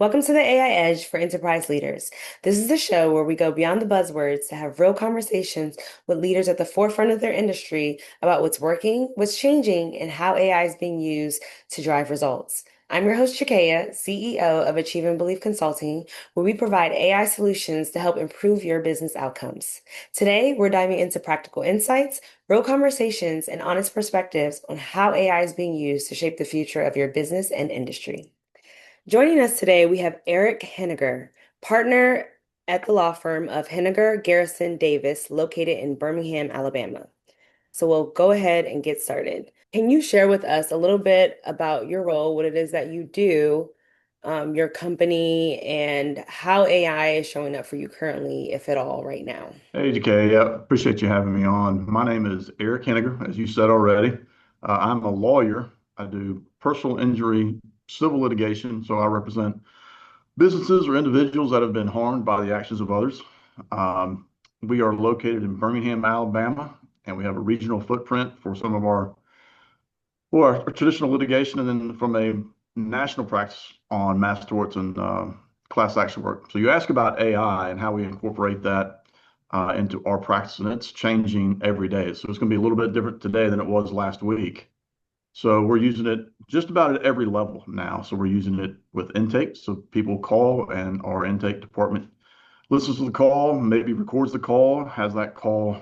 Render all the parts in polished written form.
Welcome to the AI Edge for Enterprise Leaders. This is the show where we go beyond the buzzwords to have real conversations with leaders at the forefront of their industry about what's working, what's changing, and how AI is being used to drive results. I'm your host, Chakaya, CEO of Achieve and Believe Consulting, where we provide AI solutions to help improve your business outcomes. Today, we're diving into practical insights, real conversations, and honest perspectives on how AI is being used to shape the future of your business and industry. Joining us today, we have Erik Heninger, partner at the law firm of Heninger, Garrison, Davis, located in Birmingham, Alabama. So we'll go ahead and get started. Can you share with us a little bit about your role, what it is that you do, your company, and how AI is showing up for you currently, if at all, right now? Hey, DK. Yeah, appreciate you having me on. My name is Erik Heninger, as you said already. I'm a lawyer. I do personal injury civil litigation, so I represent businesses or individuals that have been harmed by the actions of others. We are located in Birmingham, Alabama, and we have a regional footprint for some of our traditional litigation, and then from a national practice on mass torts and class action work. So you ask about AI and how we incorporate that into our practice, and it's changing every day. So it's going to be a little bit different today than it was last week. So we're using it just about at every level now. So we're using it with intake. So people call and our intake department listens to the call, maybe records the call, has that call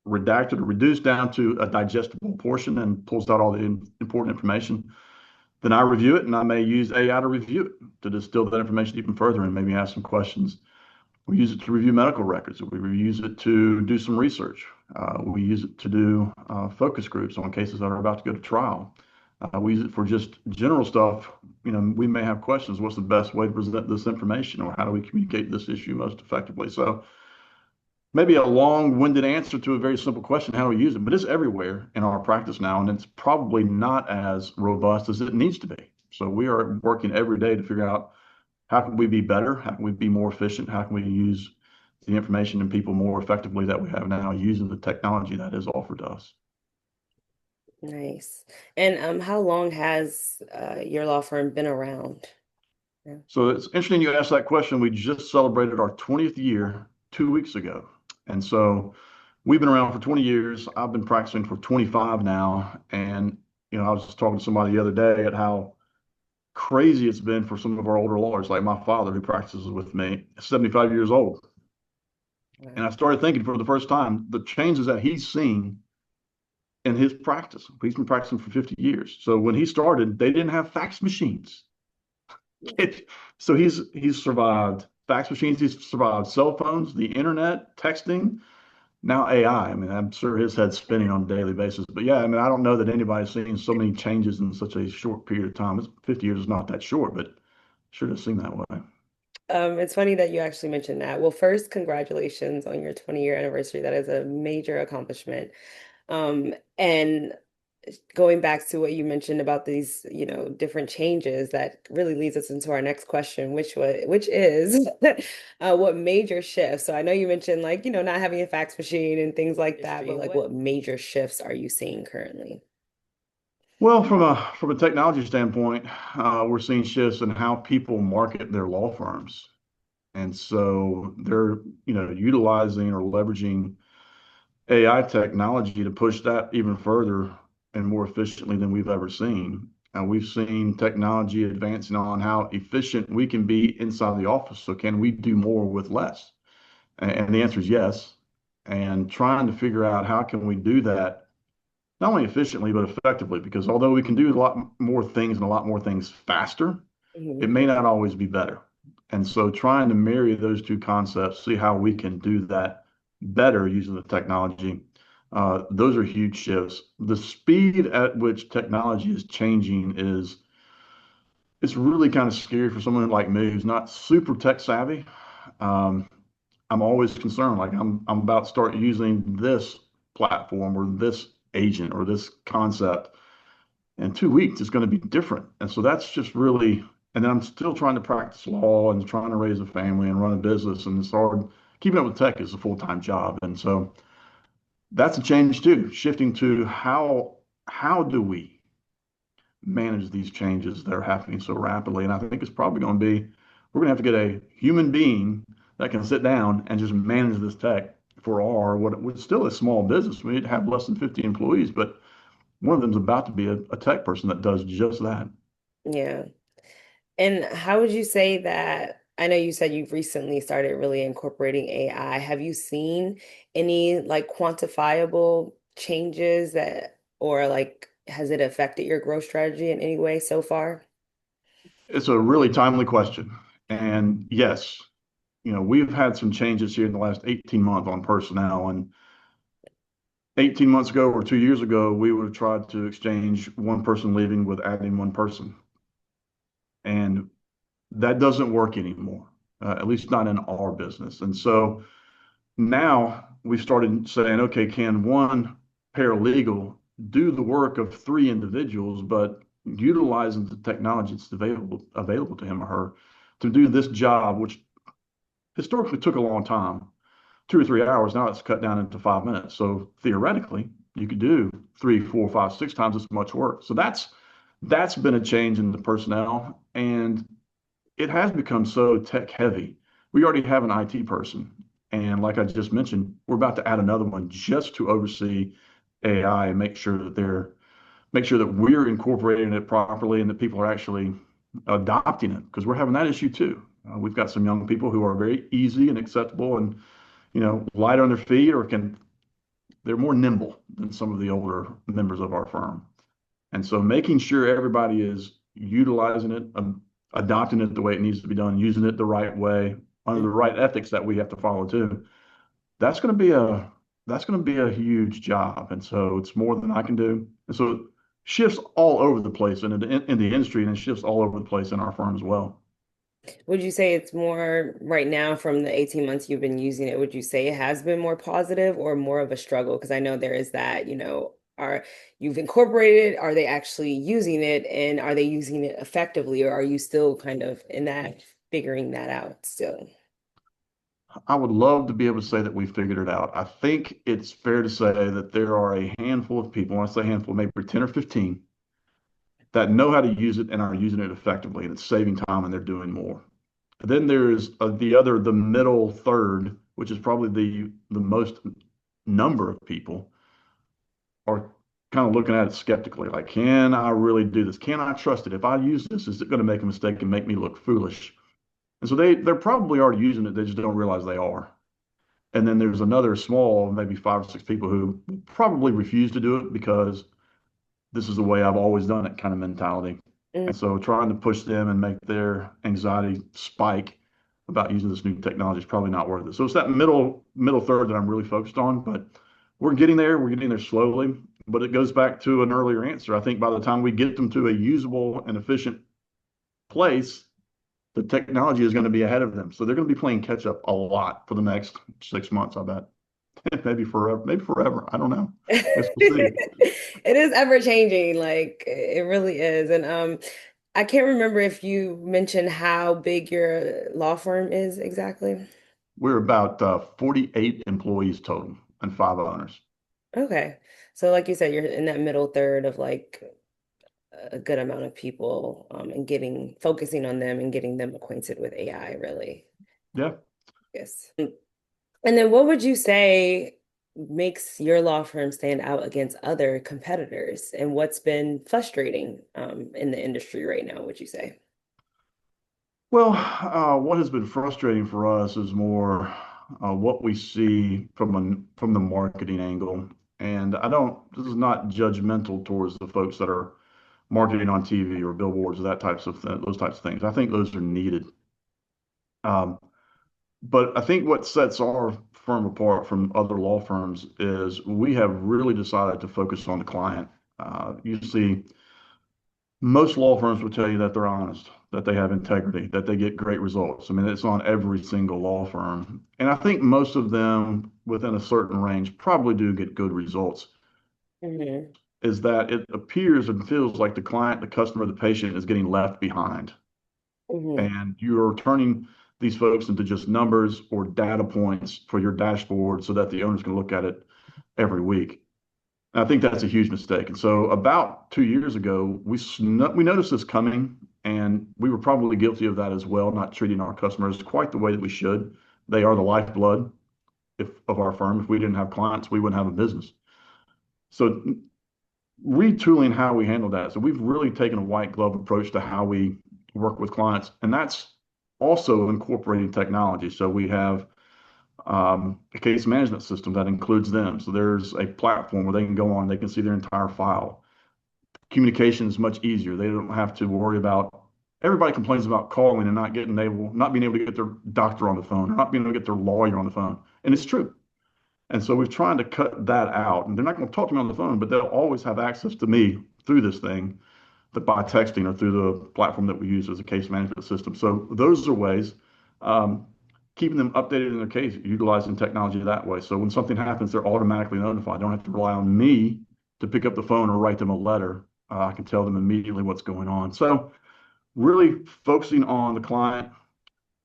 redacted or reduced down to a digestible portion and pulls out all the important information. Then I review it, and I may use AI to review it to distill that information even further and maybe ask some questions. We use it to review medical records. We use it to do some research. We use it to do focus groups on cases that are about to go to trial. We use it for just general stuff. We may have questions. What's the best way to present this information, or how do we communicate this issue most effectively? So maybe a long-winded answer to a very simple question, how do we use it? But it's everywhere in our practice now, and it's probably not as robust as it needs to be. So we are working every day to figure out how can we be better? How can we be more efficient? How can we use the information and people more effectively that we have now using the technology that is offered to us? Nice. And how long has your law firm been around? Yeah. So it's interesting you asked that question. We just celebrated our 20th year 2 weeks ago. And so we've been around for 20 years. I've been practicing for 25 now. And, I was just talking to somebody the other day at how crazy it's been for some of our older lawyers, like my father, who practices with me, 75 years old. And Wow. I started thinking for the first time the changes that he's seen in his practice. He's been practicing for 50 years. So when he started, they didn't have fax machines. So he's survived fax machines, he's survived cell phones, the internet, texting, now AI. I mean, I'm sure his head's spinning on a daily basis. But yeah, I mean, I don't know that anybody's seen so many changes in such a short period of time. 50 years is not that short, but sure does seem that way. It's funny that you actually mentioned that. Well, first, congratulations on your 20-year anniversary. That is a major accomplishment. And going back to what you mentioned about these, different changes, that really leads us into our next question, which is what major shifts? So I know you mentioned, like, not having a fax machine and things like that, but like what major shifts are you seeing currently? Well, from a technology standpoint, we're seeing shifts in how people market their law firms. And so they're, utilizing or leveraging AI technology to push that even further and more efficiently than we've ever seen. And we've seen technology advancing on how efficient we can be inside the office. So can we do more with less? And the answer is yes. And trying to figure out how can we do that not only efficiently but effectively, because although we can do a lot more things and a lot more things faster, it Mhm. may not always be better. And so trying to marry those two concepts, see how we can do that better using the technology, those are huge shifts. The speed at which technology is changing is it's really kind of scary for someone like me who's not super tech savvy. Um, I'm always concerned, like I'm about to start using this platform or this agent or this concept. In 2 weeks, it's going to be different. And so that's just really, and then I'm still trying to practice law and trying to raise a family and run a business. And it's hard. Keeping up with tech is a full-time job. And so that's a change too, shifting to how do we manage these changes that are happening so rapidly. And I think it's probably going to be, we're going to have to get a human being that can sit down and just manage this tech for our, what was still a small business. We have less than 50 employees, but one of them is about to be a tech person that does just that. Yeah. And how would you say that? I know you said you've recently started really incorporating AI. Have you seen any like quantifiable changes that, or like, has it affected your growth strategy in any way so far? It's a really timely question. And yes, we've had some changes here in the last 18 months on personnel. And 18 months ago or 2 years ago, we would have tried to exchange one person leaving with adding one person. And that doesn't work anymore, at least not in our business. And so now we started saying, okay, can one paralegal do the work of three individuals, but utilizing the technology that's available to him or her to do this job, which historically took a long time, 2 or 3 hours. Now it's cut down into 5 minutes. So theoretically, you could do three, four, five, six times as much work. So that's been a change in the personnel, and it has become so tech heavy. We already have an IT person, and like I just mentioned, we're about to add another one just to oversee AI and make sure that we're incorporating it properly and that people are actually adopting it because we're having that issue too. We've got some young people who are very easy and acceptable and light on their feet or they're more nimble than some of the older members of our firm. And so making sure everybody is utilizing it, adopting it the way it needs to be done, using it the right way, under the right ethics that we have to follow too. That's going to be a that's going to be a huge job. And so it's more than I can do. And so it shifts all over the place in the industry and it shifts all over the place in our firm as well. Would you say it's more right now from the 18 months you've been using it? Would you say it has been more positive or more of a struggle? Because I know there is that, are you've incorporated, are they actually using it and are they using it effectively or are you still kind of in that figuring that out still? I would love to be able to say that we figured it out. I think it's fair to say that there are a handful of people, when I say handful, maybe 10 or 15, that know how to use it and are using it effectively, and it's saving time and they're doing more. Then there's the middle third, which is probably the most number of people are kind of looking at it skeptically, like, can I really do this? Can I trust it? If I use this, is it going to make a mistake and make me look foolish? And so they're probably already using it, they just don't realize they are. And then there's another small, maybe 5 or 6 people who probably refuse to do it because this is the way I've always done it kind of mentality. And so trying to push them and make their anxiety spike about using this new technology is probably not worth it. So it's that middle third that I'm really focused on, but we're getting there. We're getting there slowly, but it goes back to an earlier answer. I think by the time we get them to a usable and efficient place, the technology is going to be ahead of them. So they're going to be playing catch up a lot for the next 6 months, I bet. Maybe forever, maybe forever. I don't know. Guess we'll see. It is ever changing, like it really is. And I can't remember if you mentioned how big your law firm is exactly. We're about 48 employees total and 5 owners. Okay. So like you said, you're in that middle third of like a good amount of people and getting focusing on them and getting them acquainted with AI, really. Yeah. Yes. And then what would you say makes your law firm stand out against other competitors and what's been frustrating in the industry right now, would you say? Well, what has been frustrating for us is more what we see from the marketing angle. And I don't, this is not judgmental towards the folks that are marketing on TV or billboards or those types of things. I think those are needed. Um, but I think what sets our firm apart from other law firms is we have really decided to focus on the client. You see, most law firms will tell you that they're honest, that they have integrity, that they get great results. I mean, it's on every single law firm. And I think most of them within a certain range probably do get good results. Hmm. Is that it appears and feels like the client, the customer, the patient is getting left behind. Hmm. And you're turning these folks into just numbers or data points for your dashboard so that the owners can look at it every week. And I think that's a huge mistake. And so about 2 years ago, we noticed this coming, and we were probably guilty of that as well, not treating our customers quite the way that we should. They are the lifeblood of our firm. If we didn't have clients, we wouldn't have a business. So retooling how we handle that. So we've really taken a white glove approach to how we work with clients, and that's also incorporating technology. So we have a case management system that includes them. So there's a platform where they can go on, they can see their entire file. Communication is much easier. They don't have to worry about. Everybody complains about calling and not being able to get their doctor on the phone, or not being able to get their lawyer on the phone, and it's true. And so we're trying to cut that out. And they're not going to talk to me on the phone, but they'll always have access to me through this thing, that by texting or through the platform that we use as a case management system. So those are ways, um, keeping them updated in their case, utilizing technology that way. So when something happens, they're automatically notified. I don't have to rely on me to pick up the phone or write them a letter. I can tell them immediately what's going on. So really focusing on the client,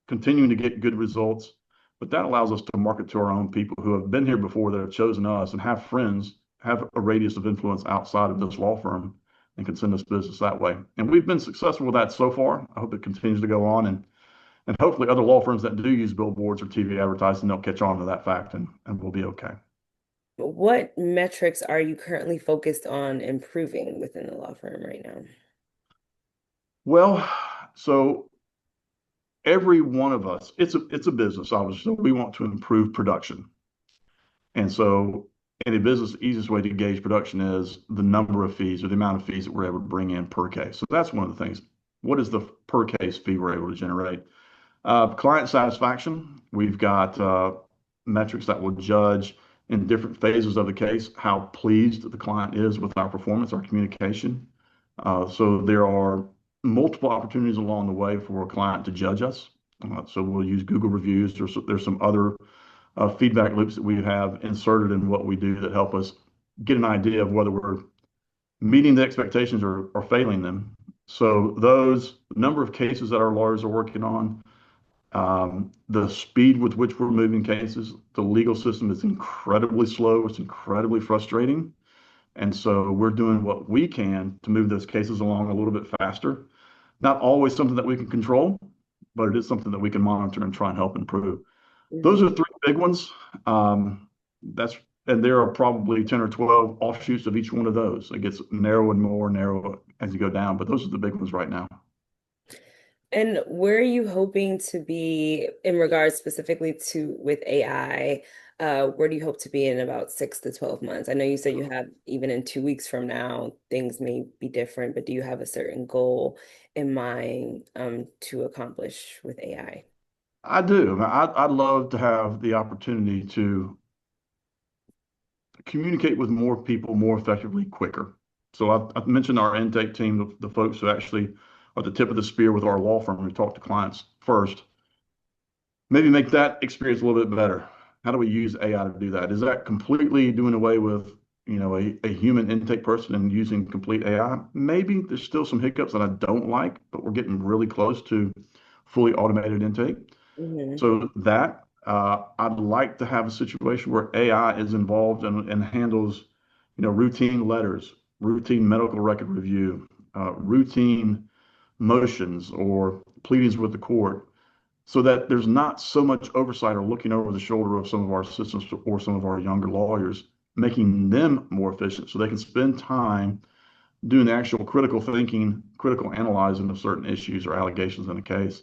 continuing to get good results. But that allows us to market to our own people who have been here before, that have chosen us and have friends, have a radius of influence outside of this law firm, and can send us business that way. And we've been successful with that so far. I hope it continues to go on, and hopefully other law firms that do use billboards or TV advertising, they'll catch on to that fact, and we'll be okay. What metrics are you currently focused on improving within the law firm right now? Well, so every one of us, it's a business, obviously. So we want to improve production. And so in a business, the easiest way to gauge production is the number of fees, or the amount of fees that we're able to bring in per case. So that's one of the things. What is the per case fee we're able to generate? Client satisfaction, we've got metrics that will judge in different phases of the case how pleased the client is with our performance, our communication. So there are multiple opportunities along the way for a client to judge us. So we'll use Google reviews. There's some other feedback loops that we have inserted in what we do that help us get an idea of whether we're meeting the expectations, or failing them. So those number of cases that our lawyers are working on, the speed with which we're moving cases, the legal system is incredibly slow. It's incredibly frustrating. And so we're doing what we can to move those cases along a little bit faster. Not always something that we can control, but it is something that we can monitor and try and help improve. Those Mhm. are three big ones. That's and there are probably 10 or 12 offshoots of each one of those. It gets narrow and more narrow as you go down, but those are the big ones right now. And where are you hoping to be in regards specifically to with AI? Where do you hope to be in about 6 to 12 months? I know you said you have even in 2 weeks from now, things may be different, but do you have a certain goal in mind to accomplish with AI? I do. I'd love to have the opportunity to communicate with more people more effectively, quicker. So I've mentioned our intake team, the folks who actually are the tip of the spear with our law firm, who talk to clients first. Maybe make that experience a little bit better. How do we use AI to do that? Is that completely doing away with, a human intake person and using complete AI? Maybe there's still some hiccups that I don't like, but we're getting really close to fully automated intake. Hmm. So that I'd like to have a situation where AI is involved and handles, routine letters, routine medical record review, routine motions or pleadings with the court, so that there's not so much oversight or looking over the shoulder of some of our assistants or some of our younger lawyers, making them more efficient so they can spend time doing the actual critical thinking, critical analyzing of certain issues or allegations in a case.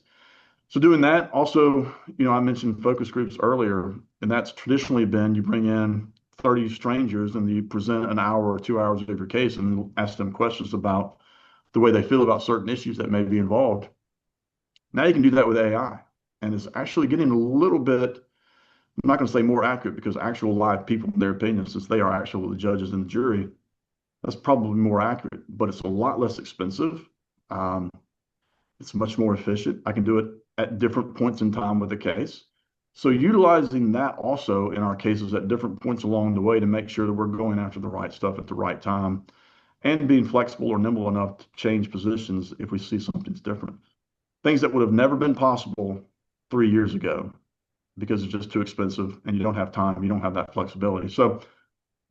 So doing that also, I mentioned focus groups earlier, and that's traditionally been you bring in 30 strangers and you present an hour or 2 hours of your case and ask them questions about the way they feel about certain issues that may be involved. Now you can do that with AI, and it's actually getting a little bit, I'm not going to say more accurate, because actual live people, their opinions, since they are actual the judges and the jury, that's probably more accurate, but it's a lot less expensive. Um, it's much more efficient. I can do it at different points in time with the case. So utilizing that also in our cases at different points along the way to make sure that we're going after the right stuff at the right time, and being flexible or nimble enough to change positions if we see something's different. Things that would have never been possible 3 years ago because it's just too expensive and you don't have time, you don't have that flexibility. So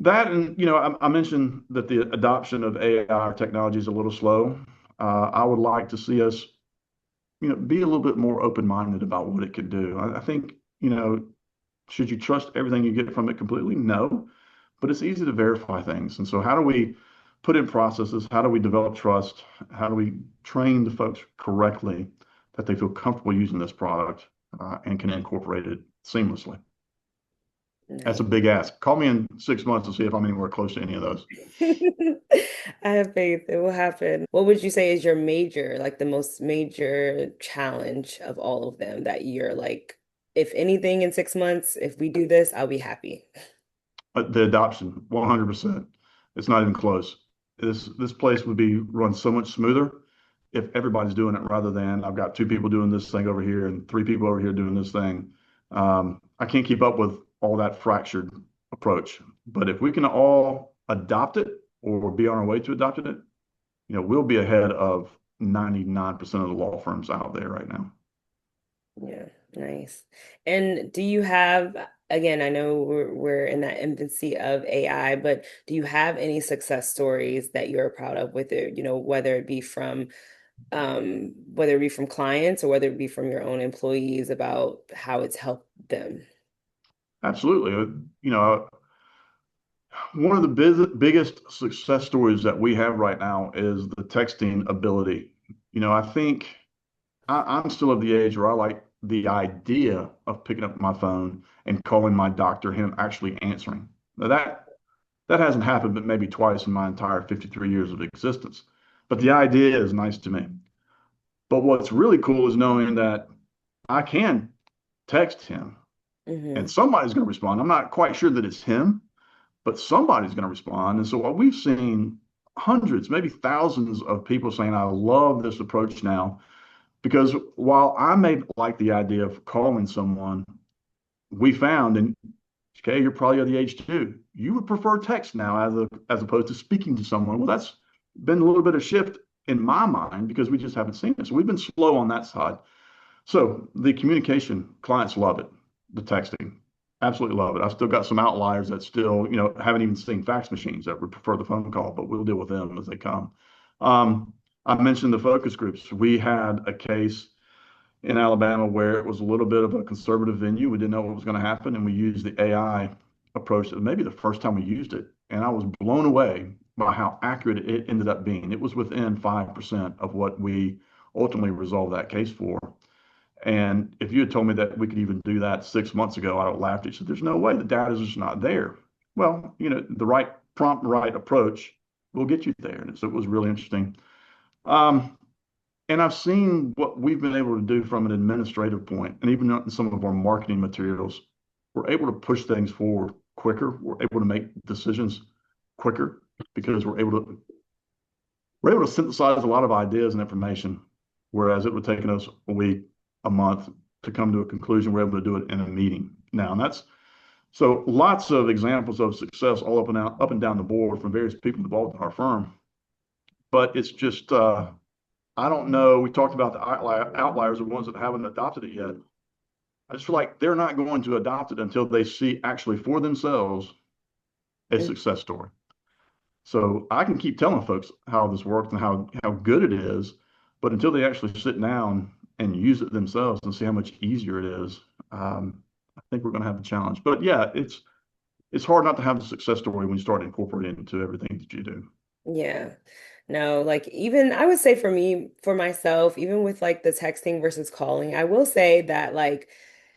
That and I mentioned that the adoption of AI or technology is a little slow. I would like to see us, be a little bit more open-minded about what it could do. I think, should you trust everything you get from it completely? No, but it's easy to verify things. And so, how do we put in processes? How do we develop trust? How do we train the folks correctly that they feel comfortable using this product and can incorporate it seamlessly? That's a Nice. big ask. Call me in 6 months to see if I'm anywhere close to any of those. I have faith it will happen. What would you say is your major, like the most major challenge of all of them that you're like, if anything in 6 months, if we do this, I'll be happy. The adoption, 100%. It's not even close. This place would be run so much smoother if everybody's doing it rather than I've got two people doing this thing over here and three people over here doing this thing. I can't keep up with all that fractured approach. But if we can all adopt it or be on our way to adopting it, we'll be ahead of 99% of the law firms out there right now. Yeah, nice. And do you have, again, I know we're in that infancy of AI, but do you have any success stories that you're proud of with it, whether it be from clients or whether it be from your own employees about how it's helped them? Absolutely. One of the biggest success stories that we have right now is the texting ability. I think I'm still of the age where I like the idea of picking up my phone and calling my doctor, him actually answering. Now that hasn't happened but maybe twice in my entire 53 years of existence. But the idea is nice to me. But what's really cool is knowing that I can text him and Hmm. somebody's going to respond. I'm not quite sure that it's him, but somebody's going to respond. And so what we've seen hundreds, maybe thousands of people saying, I love this approach now. Because while I may like the idea of calling someone, we found, and okay, you're probably of the age too, you would prefer text now as opposed to speaking to someone. Well, that's been a little bit of shift in my mind because we just haven't seen it. So we've been slow on that side. So the communication, clients love it. The texting, absolutely love it. I've still got some outliers that still, haven't even seen fax machines that would prefer the phone call, but we'll deal with them as they come. I mentioned the focus groups. We had a case in Alabama where it was a little bit of a conservative venue. We didn't know what was going to happen, and we used the AI approach. Maybe the first time we used it, and I was blown away by how accurate it ended up being. It was within 5% of what we ultimately resolved that case for. And if you had told me that we could even do that 6 months ago, I would have laughed at you. Said, "There's no way. The data is just not there." Well, the right prompt, right approach will get you there. And so it was really interesting. Um, and I've seen what we've been able to do from an administrative point, and even in some of our marketing materials, we're able to push things forward quicker. We're able to make decisions quicker because we're able to synthesize a lot of ideas and information, whereas it would have taken us a week, a month to come to a conclusion. We're able to do it in a meeting now, and that's so lots of examples of success all up and down the board from various people involved in our firm. But it's just I don't know. We talked about the outliers, the ones that haven't adopted it yet. I just feel like they're not going to adopt it until they see actually for themselves a success story. So I can keep telling folks how this works and how good it is, but until they actually sit down and use it themselves and see how much easier it is, I think we're going to have a challenge. But yeah, it's hard not to have the success story when you start incorporating it into everything that you do. Yeah. No, like even I would say for me, for myself, even with like the texting versus calling, I will say that like,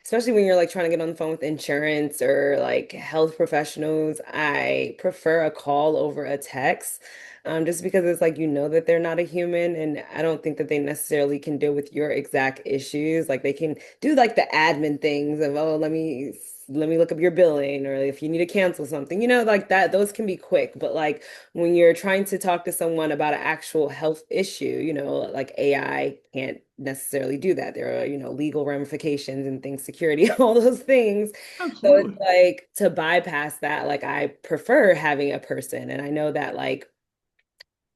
especially when you're like trying to get on the phone with insurance or like health professionals, I prefer a call over a text. Just because it's like you know that they're not a human, and I don't think that they necessarily can deal with your exact issues. Like they can do like the admin things of, oh, let me look up your billing, or if you need to cancel something, like that, those can be quick. But like when you're trying to talk to someone about an actual health issue, like AI can't necessarily do that. There are, legal ramifications and things, security, all those things. So it's Absolutely. like to bypass that, like I prefer having a person. And I know that like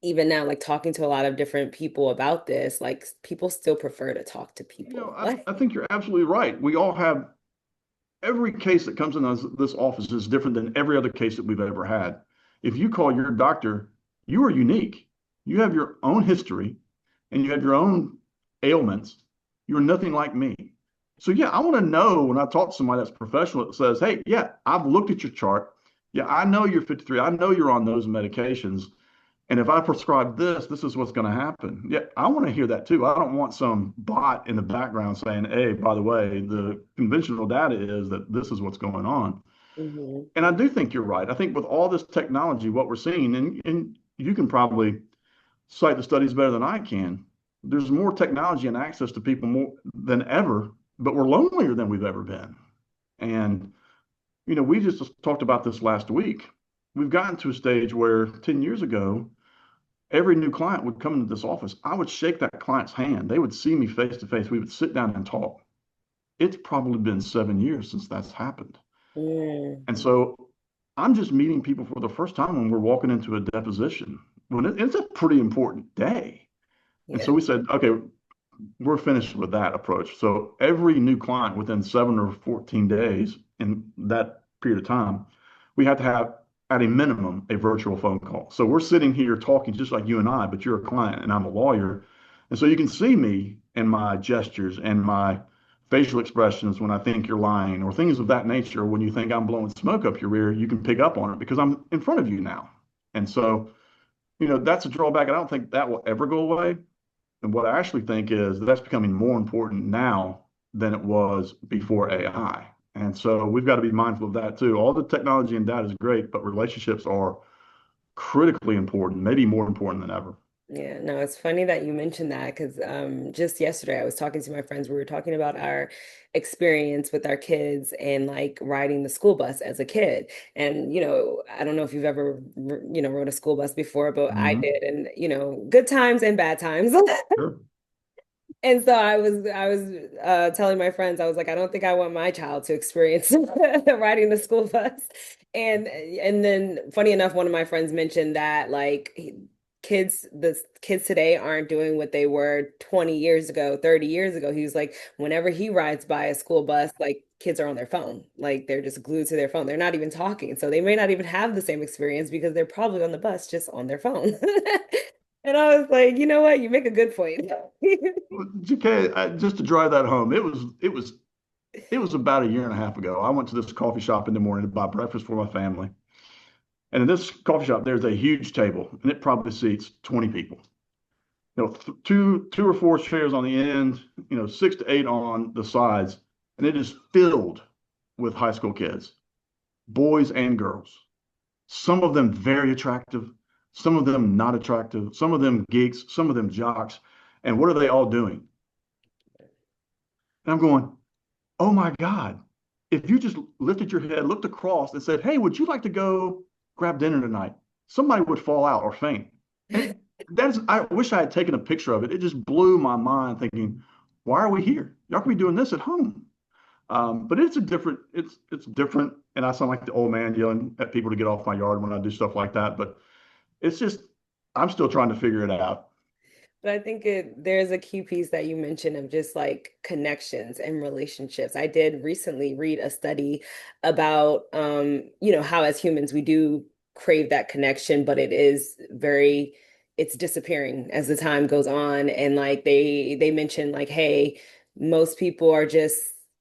even now, like talking to a lot of different people about this, like people still prefer to talk to people. I think you're absolutely right. We all have every case that comes in this office is different than every other case that we've ever had. If you call your doctor, you are unique. You have your own history and you have your own ailments. You're nothing like me. So yeah, I want to know when I talk to somebody that's professional that says, hey, yeah, I've looked at your chart. Yeah, I know you're 53. I know you're on those medications. And if I prescribe this, this is what's going to happen. Yeah, I want to hear that too. I don't want some bot in the background saying, hey, by the way, the conventional data is that this is what's going on. Hmm. And I do think you're right. I think with all this technology, what we're seeing, and you can probably cite the studies better than I can, there's more technology and access to people more than ever, but we're lonelier than we've ever been. And, we just talked about this last week. We've gotten to a stage where 10 years ago, every new client would come into this office. I would shake that client's hand. They would see me face to face. We would sit down and talk. It's probably been 7 years since that's happened. Mm. And so I'm just meeting people for the first time when we're walking into a deposition. It's a pretty important day. And Yeah. so we said, okay, we're finished with that approach. So every new client within 7 or 14 days in that period of time, we have to have at a minimum a virtual phone call. So we're sitting here talking just like you and I, but you're a client and I'm a lawyer. And so you can see me and my gestures and my facial expressions when I think you're lying or things of that nature. When you think I'm blowing smoke up your rear, you can pick up on it because I'm in front of you now. And so, that's a drawback. And I don't think that will ever go away. And what I actually think is that's becoming more important now than it was before AI. And so we've got to be mindful of that too. All the technology and data is great, but relationships are critically important, maybe more important than ever. Yeah, no, it's funny that you mentioned that because just yesterday I was talking to my friends. We were talking about our experience with our kids and like riding the school bus as a kid. And I don't know if you've ever rode a school bus before, but I Hmm. did, and good times and bad times. Sure. And so I was telling my friends, I was like, I don't think I want my child to experience riding the school bus. And then funny enough, one of my friends mentioned that like the kids today aren't doing what they were 20 years ago, 30 years ago. He was like, whenever he rides by a school bus, like kids are on their phone. Like they're just glued to their phone. They're not even talking. So they may not even have the same experience because they're probably on the bus just on their phone. And I was like, you know what? You make a good point. GK, just to drive that home, it was about a year and a half ago. I went to this coffee shop in the morning to buy breakfast for my family. And in this coffee shop, there's a huge table, and it probably seats 20 people. Two or four chairs on the end, 6 to 8 on the sides, and it is filled with high school kids, boys and girls. Some of them very attractive, some of them not attractive, some of them geeks, some of them jocks. And what are they all doing? And I'm going, oh my God, if you just lifted your head, looked across, and said, hey, would you like to go grab dinner tonight? Somebody would fall out or faint. And I wish I had taken a picture of it. It just blew my mind thinking, why are we here? Y'all could be doing this at home. But it's different. And I sound like the old man yelling at people to get off my yard when I do stuff like that. But it's just, I'm still trying to figure it out. But I think there's a key piece that you mentioned of just like connections and relationships. I did recently read a study about how as humans we do crave that connection, but it's disappearing as the time goes on. And like they mentioned like, hey, most people are just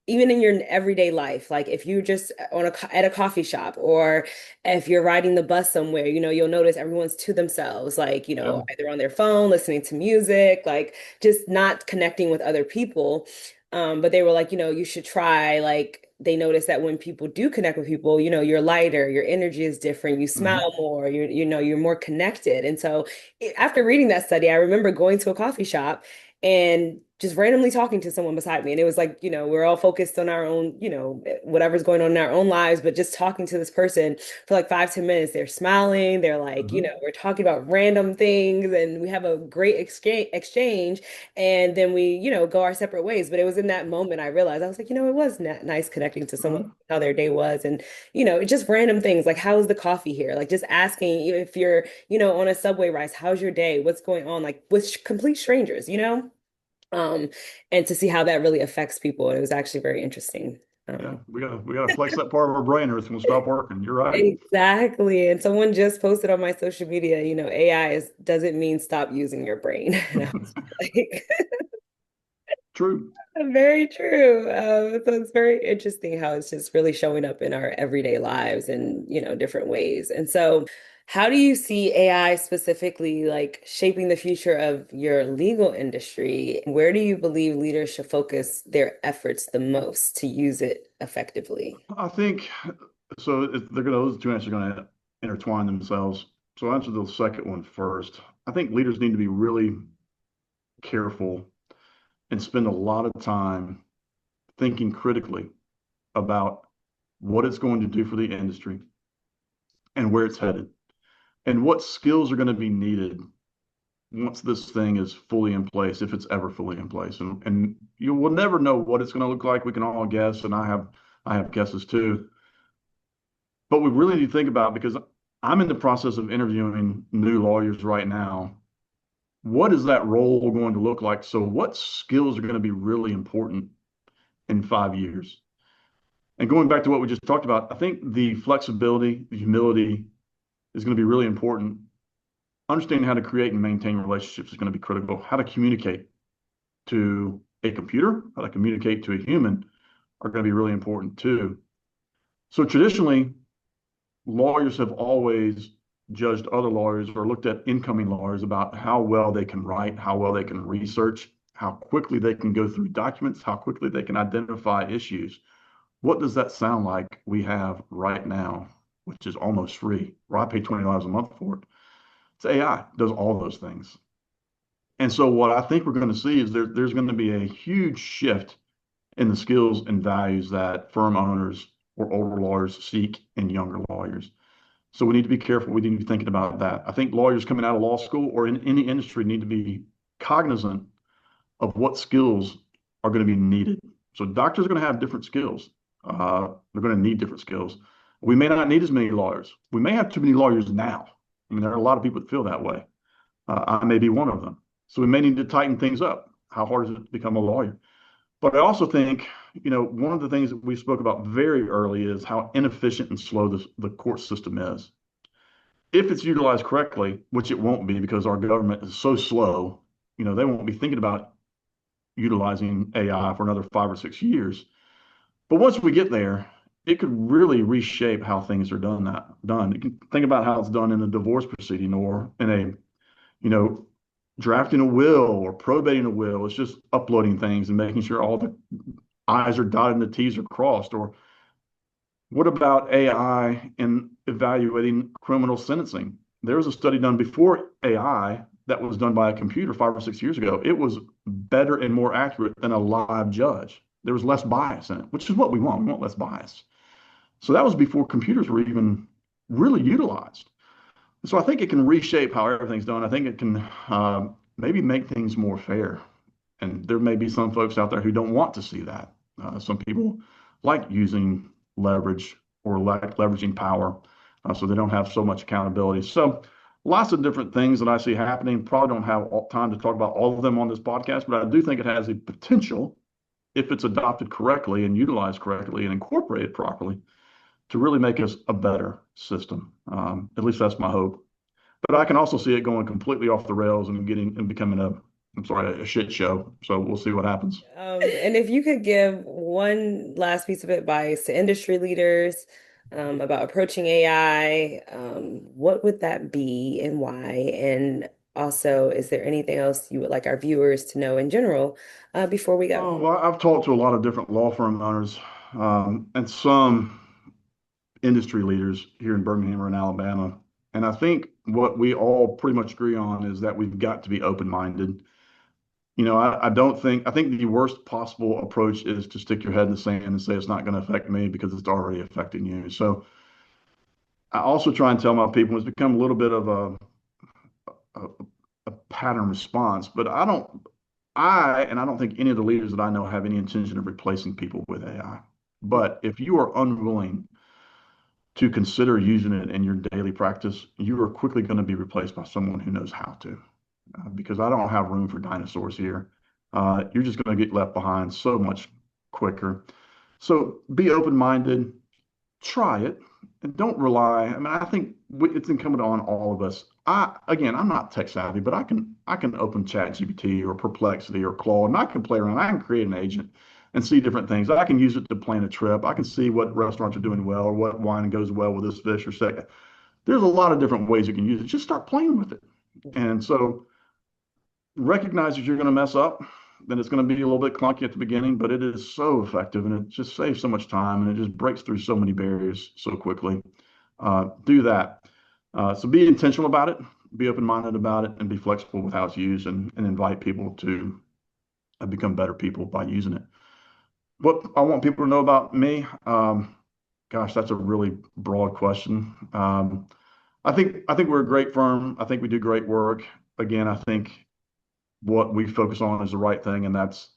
even in your everyday life, like if you just at a coffee shop or if you're riding the bus somewhere, you'll notice everyone's to themselves, like, Yeah. either on their phone, listening to music, like just not connecting with other people. But they were like, you should try, like, they notice that when people do connect with people, you're lighter, your energy is different, you Hmm. smile more, you're more connected. And so after reading that study, I remember going to a coffee shop and just randomly talking to someone beside me. And it was like, we're all focused on our own, whatever's going on in our own lives, but just talking to this person for like 5, 10 minutes. They're smiling. They're like, Hmm. we're talking about random things and we have a great exchange. And then we, go our separate ways. But it was in that moment I realized, I was like, it was nice connecting to someone, Hmm. how their day was. And, just random things like, how's the coffee here? Like just asking if you're, on a subway ride, how's your day? What's going on? Like with complete strangers, um, and to see how that really affects people. It was actually very interesting. Yeah, we gotta flex that part of our brain or it's gonna stop working. You're right. Exactly. And someone just posted on my social media, AI doesn't mean stop using your brain. And I was like, True. very true. So it's very interesting how it's just really showing up in our everyday lives in, different ways. And so, how do you see AI specifically like shaping the future of your legal industry? Where do you believe leaders should focus their efforts the most to use it effectively? I think so. Those two answers are gonna intertwine themselves. So I'll answer the second one first. I think leaders need to be really careful and spend a lot of time thinking critically about what it's going to do for the industry and where it's headed and what skills are going to be needed once this thing is fully in place, if it's ever fully in place. And you will never know what it's going to look like. We can all guess, and I have guesses too. But we really need to think about, because I'm in the process of interviewing new lawyers right now. What is that role going to look like? So what skills are going to be really important in 5 years? And going back to what we just talked about, I think the flexibility, the humility is going to be really important. Understanding how to create and maintain relationships is going to be critical. How to communicate to a computer, how to communicate to a human are going to be really important too. So traditionally, lawyers have always judged other lawyers or looked at incoming lawyers about how well they can write, how well they can research, how quickly they can go through documents, how quickly they can identify issues. What does that sound like we have right now, which is almost free, where I pay $20 a month for it? It's AI, does all those things. And so what I think we're going to see is there's going to be a huge shift in the skills and values that firm owners or older lawyers seek in younger lawyers. So we need to be careful. We need to be thinking about that. I think lawyers coming out of law school or in any industry need to be cognizant of what skills are going to be needed. So doctors are going to have different skills. They're going to need different skills. We may not need as many lawyers. We may have too many lawyers now. I mean, there are a lot of people that feel that way. I may be one of them. So we may need to tighten things up. How hard is it to become a lawyer? But I also think, one of the things that we spoke about very early is how inefficient and slow the court system is. If it's utilized correctly, which it won't be because our government is so slow, they won't be thinking about utilizing AI for another 5 or 6 years. But once we get there, it could really reshape how things are done. You can think about how it's done in a divorce proceeding or in a, drafting a will or probating a will. It's just uploading things and making sure all the I's are dotted and the T's are crossed. Or what about AI in evaluating criminal sentencing? There was a study done before AI that was done by a computer 5 or 6 years ago. It was better and more accurate than a live judge. There was less bias in it, which is what we want. We want less bias. So that was before computers were even really utilized. So I think it can reshape how everything's done. I think it can maybe make things more fair. And there may be some folks out there who don't want to see that. Some people like using leverage or like leveraging power, so they don't have so much accountability. So lots of different things that I see happening. Probably don't have time to talk about all of them on this podcast, but I do think it has a potential, if it's adopted correctly and utilized correctly and incorporated properly, to really make us a better system. At least that's my hope. But I can also see it going completely off the rails and becoming a shit show. So we'll see what happens. And if you could give one last piece of advice to industry leaders about approaching AI, what would that be and why? And also, is there anything else you would like our viewers to know in general before we go? Oh, well, I've talked to a lot of different law firm owners and some industry leaders here in Birmingham or in Alabama. And I think what we all pretty much agree on is that we've got to be open-minded. I think the worst possible approach is to stick your head in the sand and say it's not going to affect me because it's already affecting you. So I also try and tell my people it's become a little bit of a, a pattern response, but I don't think any of the leaders that I know have any intention of replacing people with AI. But if you are unwilling to consider using it in your daily practice, you are quickly going to be replaced by someone who knows how to. Because I don't have room for dinosaurs here. You're just going to get left behind so much quicker. So be open-minded, try it, and don't rely. I mean, I think it's incumbent on all of us. Again, I'm not tech savvy, but I can open ChatGPT or Perplexity or Claude, and I can play around. I can create an agent and see different things. I can use it to plan a trip. I can see what restaurants are doing well or what wine goes well with this fish or second. There's a lot of different ways you can use it. Just start playing with it. And so recognize that you're going to mess up, then it's going to be a little bit clunky at the beginning, but it is so effective and it just saves so much time and it just breaks through so many barriers so quickly. Do that. So be intentional about it, be open-minded about it, and be flexible with how it's used and invite people to become better people by using it. What I want people to know about me, gosh, that's a really broad question. I think we're a great firm. I think we do great work. Again, I think what we focus on is the right thing, and that's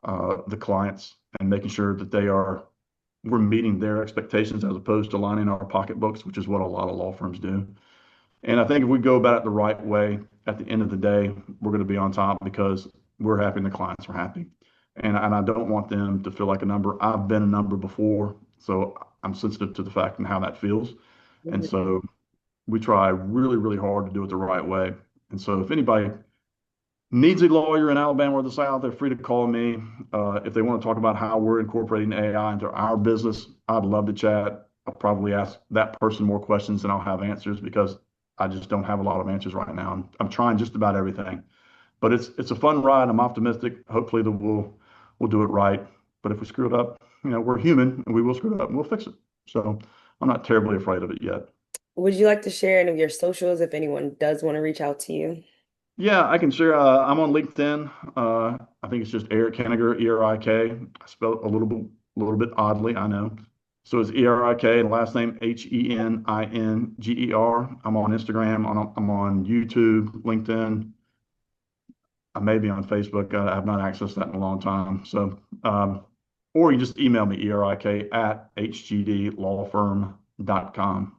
the clients and making sure that we're meeting their expectations as opposed to lining our pocketbooks, which is what a lot of law firms do. And I think if we go about it the right way, at the end of the day, we're going to be on top because we're happy and the clients are happy. And I don't want them to feel like a number. I've been a number before, so I'm sensitive to the fact and how that feels. And Mhm. so we try really, really hard to do it the right way. And so if anybody needs a lawyer in Alabama or the South, they're free to call me. If they want to talk about how we're incorporating AI into our business, I'd love to chat. I'll probably ask that person more questions than I'll have answers because I just don't have a lot of answers right now. I'm trying just about everything, but it's a fun ride. I'm optimistic. Hopefully that we'll do it right. But if we screw it up, we're human and we will screw it up and we'll fix it. So I'm not terribly afraid of it yet. Would you like to share any of your socials if anyone does want to reach out to you? Yeah, I can share. I'm on LinkedIn. I think it's just Erik Heninger, Erik. I spelled a little bit oddly, I know. So it's Erik and last name Heninger. I'm on Instagram. I'm on YouTube, LinkedIn. I may be on Facebook. I have not accessed that in a long time. So, or you just email me, erik@hgdlawfirm.com.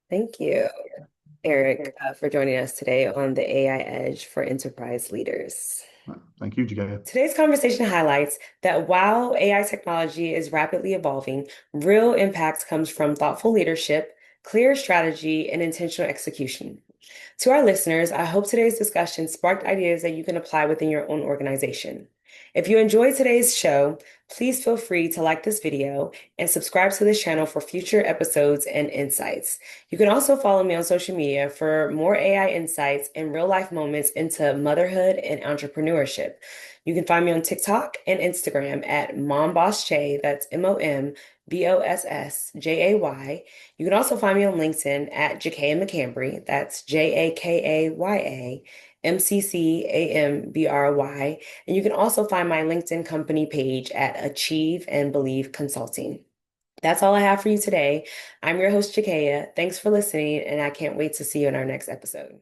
Thank you, Eric, for joining us today on the AI Edge for Enterprise Leaders. Thank you, Jagaya. Today's conversation highlights that while AI technology is rapidly evolving, real impact comes from thoughtful leadership, clear strategy, and intentional execution. To our listeners, I hope today's discussion sparked ideas that you can apply within your own organization. If you enjoyed today's show, please feel free to like this video and subscribe to this channel for future episodes and insights. You can also follow me on social media for more AI insights and real life moments into motherhood and entrepreneurship. You can find me on TikTok and Instagram at MomBossJ, that's MomBossJay. You can also find me on LinkedIn at Jakaya McCambry, that's JAKAYAMCCAMBRY. And you can also find my LinkedIn company page at Achieve and Believe Consulting. That's all I have for you today. I'm your host, Jakaya. Thanks for listening, and I can't wait to see you in our next episode.